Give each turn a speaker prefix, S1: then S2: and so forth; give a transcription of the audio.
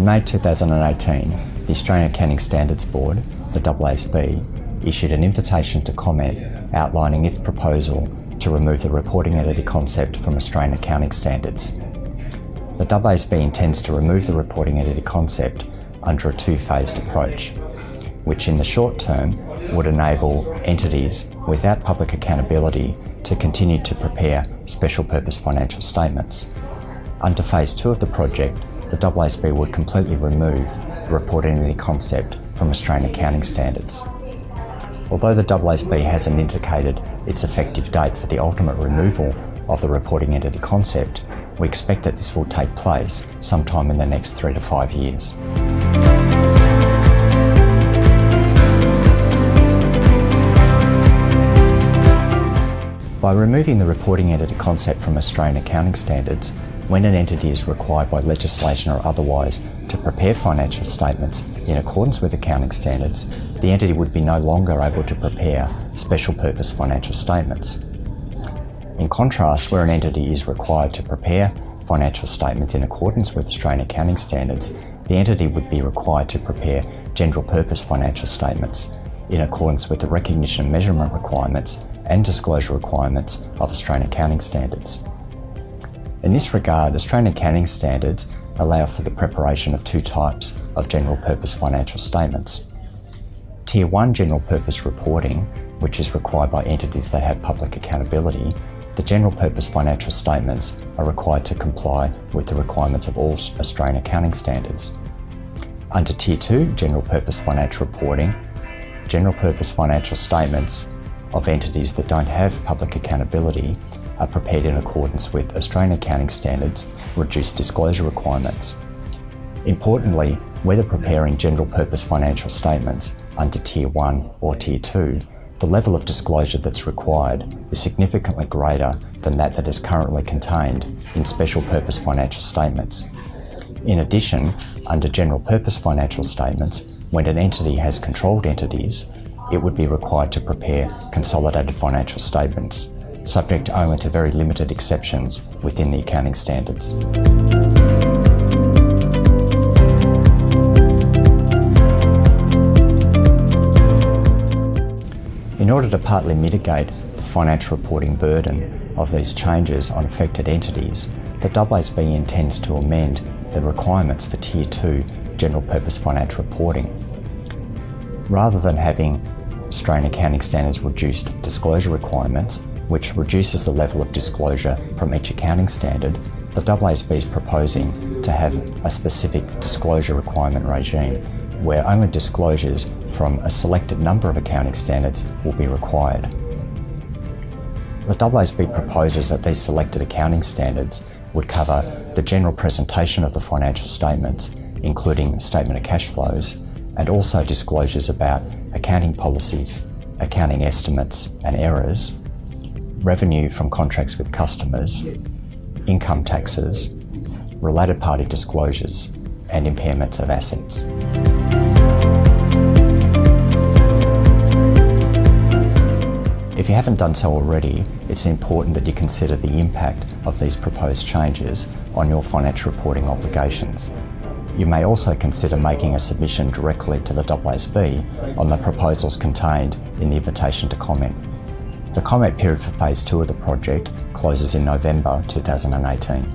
S1: May 2018, the Australian Accounting Standards Board, the AASB, issued an invitation to comment outlining its proposal to remove the reporting entity concept from Australian accounting standards. The AASB intends to remove the reporting entity concept under a two-phased approach, which in the short term would enable entities without public accountability to continue to prepare special purpose financial statements. Under phase 2 of the project, the AASB would completely remove the reporting entity concept from Australian accounting standards. Although the AASB hasn't indicated its effective date for the ultimate removal of the reporting entity concept, we expect that this will take place sometime in the next 3 to 5 years. By removing the reporting entity concept from Australian accounting standards, when an entity is required by legislation or otherwise to prepare financial statements in accordance with accounting standards, the entity would be no longer able to prepare special purpose financial statements. In contrast, where an entity is required to prepare financial statements in accordance with Australian accounting standards, the entity would be required to prepare general purpose financial statements in accordance with the recognition and measurement requirements and disclosure requirements of Australian accounting standards. In this regard, Australian accounting standards allow for the preparation of two types of general purpose financial statements. Tier 1 general purpose reporting, which is required by entities that have public accountability, the general purpose financial statements are required to comply with the requirements of all Australian accounting standards. Under Tier 2 general purpose financial reporting, general purpose financial statements of entities that don't have public accountability are prepared in accordance with Australian accounting standards' reduced disclosure requirements. Importantly, whether preparing general purpose financial statements under Tier 1 or Tier 2, the level of disclosure that's required is significantly greater than that is currently contained in special purpose financial statements. In addition, under general purpose financial statements, when an entity has controlled entities, it would be required to prepare consolidated financial statements, subject only to very limited exceptions within the accounting standards. In order to partly mitigate the financial reporting burden of these changes on affected entities, the AASB intends to amend the requirements for Tier 2 general purpose financial reporting. Rather than having Australian accounting standards reduced disclosure requirements, which reduces the level of disclosure from each accounting standard, the AASB is proposing to have a specific disclosure requirement regime where only disclosures from a selected number of accounting standards will be required. The AASB proposes that these selected accounting standards would cover the general presentation of the financial statements, including statement of cash flows, and also disclosures about accounting policies, accounting estimates and errors, revenue from contracts with customers, income taxes, related party disclosures, and impairments of assets. If you haven't done so already, it's important that you consider the impact of these proposed changes on your financial reporting obligations. You may also consider making a submission directly to the AASB on the proposals contained in the invitation to comment. The comment period for phase 2 of the project closes in November 2018.